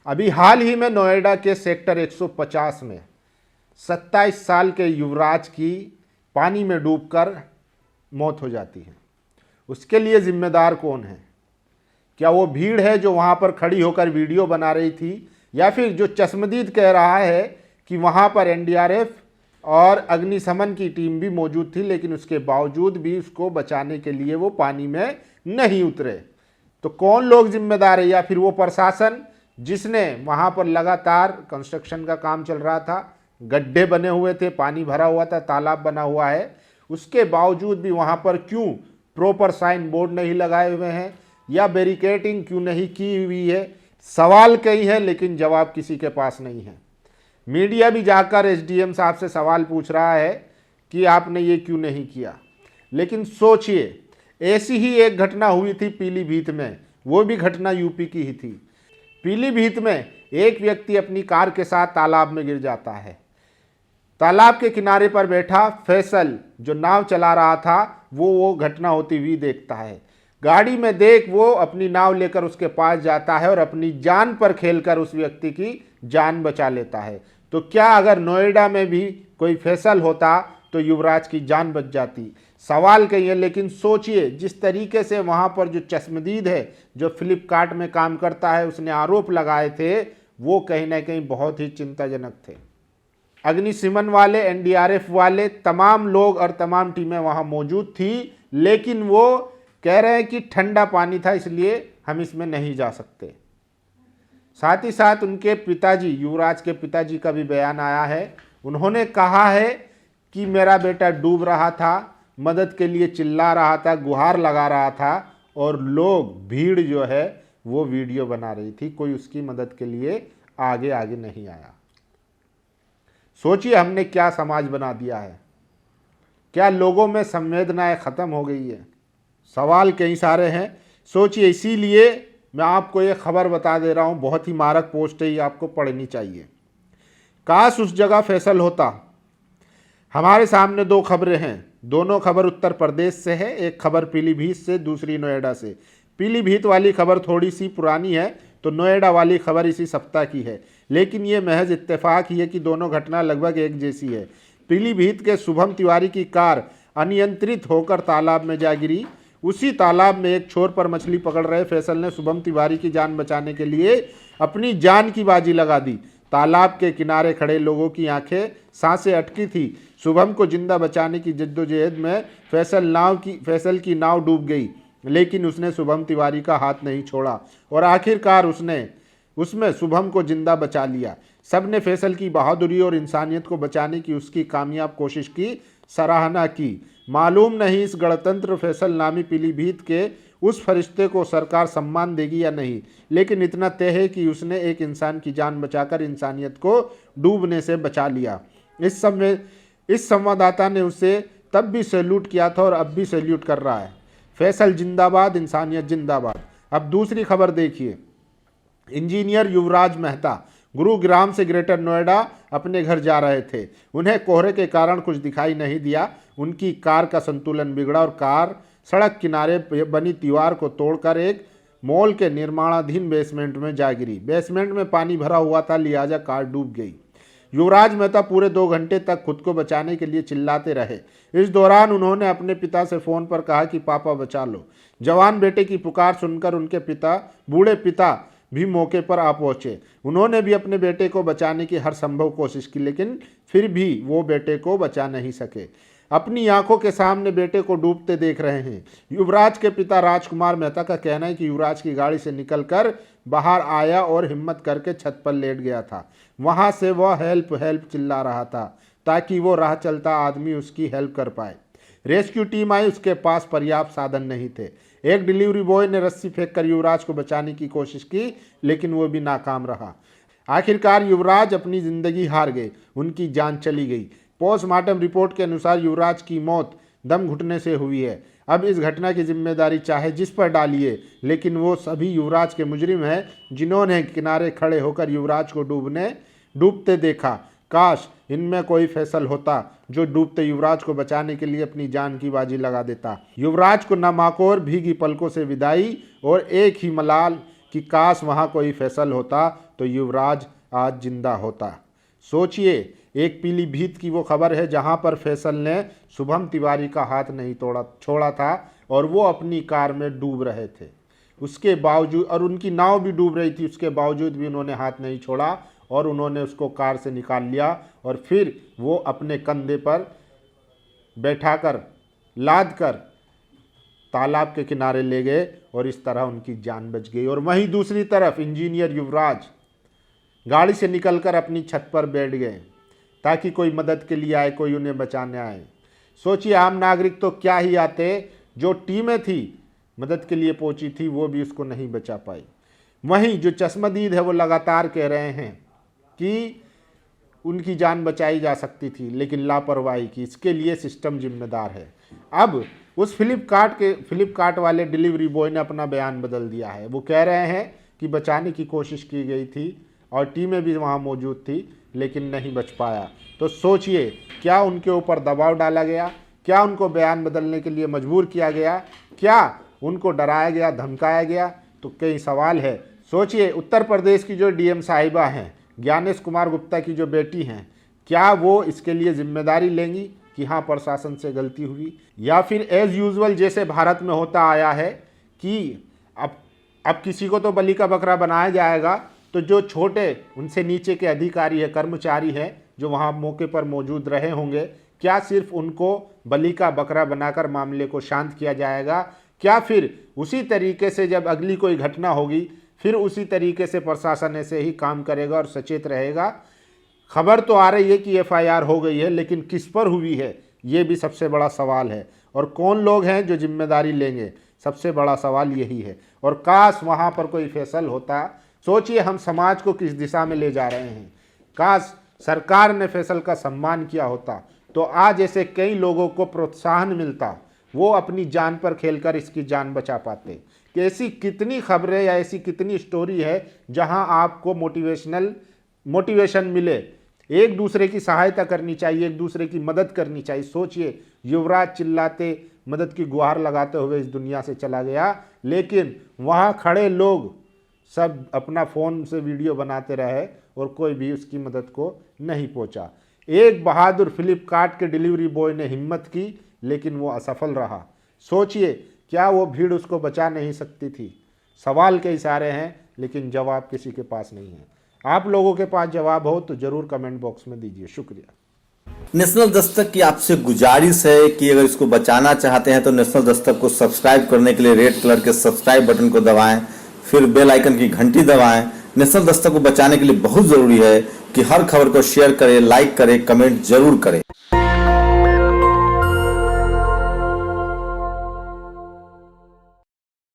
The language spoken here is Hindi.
अभी हाल ही में नोएडा के सेक्टर 150 में 27 साल के युवराज की पानी में डूबकर मौत हो जाती है। उसके लिए जिम्मेदार कौन है? क्या वो भीड़ है जो वहाँ पर खड़ी होकर वीडियो बना रही थी, या फिर जो चश्मदीद कह रहा है कि वहाँ पर एनडीआरएफ और अग्निशमन की टीम भी मौजूद थी, लेकिन उसके बावजूद भी उसको बचाने के लिए वो पानी में नहीं उतरे? तो कौन लोग जिम्मेदार है? या फिर वो प्रशासन जिसने वहाँ पर लगातार कंस्ट्रक्शन का काम चल रहा था, गड्ढे बने हुए थे, पानी भरा हुआ था, तालाब बना हुआ है, उसके बावजूद भी वहाँ पर क्यों प्रॉपर साइन बोर्ड नहीं लगाए हुए हैं या बैरिकेडिंग क्यों नहीं की हुई है? सवाल कई है लेकिन जवाब किसी के पास नहीं है। मीडिया भी जाकर एसडीएम साहब से सवाल पूछ रहा है कि आपने ये क्यों नहीं किया। लेकिन सोचिए, ऐसी ही एक घटना हुई थी पीलीभीत में, वो भी घटना यूपी की ही थी। पीलीभीत में एक व्यक्ति अपनी कार के साथ तालाब में गिर जाता है। तालाब के किनारे पर बैठा फैसल जो नाव चला रहा था वो घटना होती हुई देखता है। गाड़ी में देख वो अपनी नाव लेकर उसके पास जाता है और अपनी जान पर खेलकर उस व्यक्ति की जान बचा लेता है। तो क्या अगर नोएडा में भी कोई फैसल होता तो युवराज की जान बच जाती? सवाल कही है, लेकिन सोचिए जिस तरीके से वहाँ पर जो चश्मदीद है, जो फ्लिपकार्ट में काम करता है, उसने आरोप लगाए थे, वो कहीं ना कहीं बहुत ही चिंताजनक थे। अग्निशमन वाले, एनडीआरएफ वाले, तमाम लोग और तमाम टीमें वहाँ मौजूद थी, लेकिन वो कह रहे हैं कि ठंडा पानी था इसलिए हम इसमें नहीं जा सकते। साथ ही साथ उनके पिताजी, युवराज के पिताजी का भी बयान आया है। उन्होंने कहा है कि मेरा बेटा डूब रहा था, मदद के लिए चिल्ला रहा था, गुहार लगा रहा था, और लोग, भीड़ जो है वो वीडियो बना रही थी, कोई उसकी मदद के लिए आगे नहीं आया। सोचिए हमने क्या समाज बना दिया है। क्या लोगों में संवेदनाएं खत्म हो गई है? सवाल कई सारे हैं। सोचिए, इसीलिए मैं आपको ये खबर बता दे रहा हूँ, बहुत ही मारक पोस्ट है, ये आपको पढ़नी चाहिए। काश उस जगह फैसल होता। हमारे सामने दो खबरें हैं, दोनों खबर उत्तर प्रदेश से है। एक खबर पीलीभीत से, दूसरी नोएडा से। पीलीभीत वाली खबर थोड़ी सी पुरानी है, तो नोएडा वाली खबर इसी सप्ताह की है, लेकिन ये महज इत्तेफाक ही है कि दोनों घटना लगभग एक जैसी है। पीलीभीत के शुभम तिवारी की कार अनियंत्रित होकर तालाब में जा गिरी। उसी तालाब में एक छोर पर मछली पकड़ रहे फैसल ने शुभम तिवारी की जान बचाने के लिए अपनी जान की बाजी लगा दी। तालाब के किनारे खड़े लोगों की आंखें सांसें अटकी थी। शुभम को जिंदा बचाने की जद्दोजहद में फैसल की नाव डूब गई, लेकिन उसने शुभम तिवारी का हाथ नहीं छोड़ा और आखिरकार उसमें शुभम को जिंदा बचा लिया। सबने फैसल की बहादुरी और इंसानियत को बचाने की उसकी कामयाब कोशिश की सराहना की। मालूम नहीं इस गणतंत्र फैसल नामी पीलीभीत के उस फरिश्ते को सरकार सम्मान देगी या नहीं, लेकिन इतना तय है कि उसने एक इंसान की जान बचाकर इंसानियत को डूबने से बचा लिया। इस संवाददाता ने उसे तब भी सैल्यूट किया था और अब भी सैल्यूट कर रहा है। फैसल जिंदाबाद, इंसानियत जिंदाबाद। अब दूसरी खबर देखिए। इंजीनियर युवराज मेहता गुरुग्राम से ग्रेटर नोएडा अपने घर जा रहे थे। उन्हें कोहरे के कारण कुछ दिखाई नहीं दिया। उनकी कार का संतुलन बिगड़ा और कार सड़क किनारे बनी दीवार को तोड़कर एक मॉल के निर्माणाधीन बेसमेंट में जा गिरी। बेसमेंट में पानी भरा हुआ था, लिहाजा कार डूब गई। युवराज मेहता पूरे 2 घंटे तक खुद को बचाने के लिए चिल्लाते रहे। इस दौरान उन्होंने अपने पिता से फ़ोन पर कहा कि पापा बचा लो। जवान बेटे की पुकार सुनकर उनके बूढ़े पिता भी मौके पर आ पहुंचे। उन्होंने भी अपने बेटे को बचाने की हर संभव कोशिश की, लेकिन फिर भी वो बेटे को बचा नहीं सके। अपनी आंखों के सामने बेटे को डूबते देख रहे हैं। युवराज के पिता राजकुमार मेहता का कहना है कि युवराज की गाड़ी से निकलकर बाहर आया और हिम्मत करके छत पर लेट गया था। वहां से वह हेल्प हेल्प चिल्ला रहा था ताकि वो राह चलता आदमी उसकी हेल्प कर पाए। रेस्क्यू टीम आई, उसके पास पर्याप्त साधन नहीं थे। एक डिलीवरी बॉय ने रस्सी फेंककर युवराज को बचाने की कोशिश की, लेकिन वो भी नाकाम रहा। आखिरकार युवराज अपनी जिंदगी हार गए, उनकी जान चली गई। पोस्टमार्टम रिपोर्ट के अनुसार युवराज की मौत दम घुटने से हुई है। अब इस घटना की जिम्मेदारी चाहे जिस पर डालिए, लेकिन वो सभी युवराज के मुजरिम हैं जिन्होंने किनारे खड़े होकर युवराज को डूबते देखा। काश इनमें कोई फैसल होता जो डूबते युवराज को बचाने के लिए अपनी जान की बाजी लगा देता। युवराज को नामाकोर भीगी पलकों से विदाई और एक ही कि काश वहाँ कोई फैसल होता तो युवराज आज जिंदा होता। सोचिए, एक पीलीभीत की वो खबर है जहाँ पर फैसल ने शुभम तिवारी का हाथ नहीं छोड़ा था और वो अपनी कार में डूब रहे थे। उसके बावजूद, और उनकी नाव भी डूब रही थी, उसके बावजूद भी उन्होंने हाथ नहीं छोड़ा और उन्होंने उसको कार से निकाल लिया और फिर वो अपने कंधे पर बैठाकर लाद कर तालाब के किनारे ले गए और इस तरह उनकी जान बच गई। और वहीं दूसरी तरफ इंजीनियर युवराज गाड़ी से निकलकर अपनी छत पर बैठ गए ताकि कोई मदद के लिए आए, कोई उन्हें बचाने आए। सोचिए, आम नागरिक तो क्या ही आते, जो टीमें थी मदद के लिए पहुंची थी वो भी उसको नहीं बचा पाई। वहीं जो चश्मदीद है वो लगातार कह रहे हैं कि उनकी जान बचाई जा सकती थी लेकिन लापरवाही की, इसके लिए सिस्टम जिम्मेदार है। अब उस फ्लिपकार्ट वाले डिलीवरी बॉय ने अपना बयान बदल दिया है। वो कह रहे हैं कि बचाने की कोशिश की गई थी और टीमें भी वहाँ मौजूद थी लेकिन नहीं बच पाया। तो सोचिए, क्या उनके ऊपर दबाव डाला गया? क्या उनको बयान बदलने के लिए मजबूर किया गया? क्या उनको डराया गया, धमकाया गया? तो कई सवाल है। सोचिए, उत्तर प्रदेश की जो डीएम साहिबा हैं, ज्ञानेश कुमार गुप्ता की जो बेटी हैं, क्या वो इसके लिए जिम्मेदारी लेंगी कि हाँ प्रशासन से गलती हुई, या फिर एज यूजुअल जैसे भारत में होता आया है कि अब किसी को तो बलि का बकरा बनाया जाएगा, तो जो छोटे उनसे नीचे के अधिकारी है, कर्मचारी हैं, जो वहाँ मौके पर मौजूद रहे होंगे, क्या सिर्फ उनको बलि का बकरा बनाकर मामले को शांत किया जाएगा? क्या फिर उसी तरीके से जब अगली कोई घटना होगी फिर उसी तरीके से प्रशासन ऐसे ही काम करेगा और सचेत रहेगा? खबर तो आ रही है कि एफआईआर हो गई है, लेकिन किस पर हुई है ये भी सबसे बड़ा सवाल है। और कौन लोग हैं जो जिम्मेदारी लेंगे, सबसे बड़ा सवाल यही है। और काश वहाँ पर कोई फैसल होता। सोचिए, हम समाज को किस दिशा में ले जा रहे हैं। काश सरकार ने फैसल का सम्मान किया होता तो आज ऐसे कई लोगों को प्रोत्साहन मिलता, वो अपनी जान पर खेलकर इसकी जान बचा पाते। कि ऐसी कितनी खबरें या ऐसी कितनी स्टोरी है जहां आपको मोटिवेशन मिले। एक दूसरे की सहायता करनी चाहिए, एक दूसरे की मदद करनी चाहिए। सोचिए, युवराज चिल्लाते मदद की गुहार लगाते हुए इस दुनिया से चला गया, लेकिन वहां खड़े लोग सब अपना फ़ोन से वीडियो बनाते रहे और कोई भी उसकी मदद को नहीं पहुंचा। एक बहादुर फ्लिपकार्ट के डिलीवरी बॉय ने हिम्मत की लेकिन वो असफल रहा। सोचिए, क्या वो भीड़ उसको बचा नहीं सकती थी? सवाल कई सारे हैं लेकिन जवाब किसी के पास नहीं है। आप लोगों के पास जवाब हो तो ज़रूर कमेंट बॉक्स में दीजिए। शुक्रिया। नेशनल दस्तक की आपसे गुजारिश है कि अगर इसको बचाना चाहते हैं तो नेशनल दस्तक को सब्सक्राइब करने के लिए रेड कलर के सब्सक्राइब बटन को दबाएं, फिर बेल आइकन की घंटी दबाएं। नेशनल दस्तक को बचाने के लिए बहुत जरूरी है कि हर खबर को शेयर करें, लाइक करें, कमेंट जरूर करें।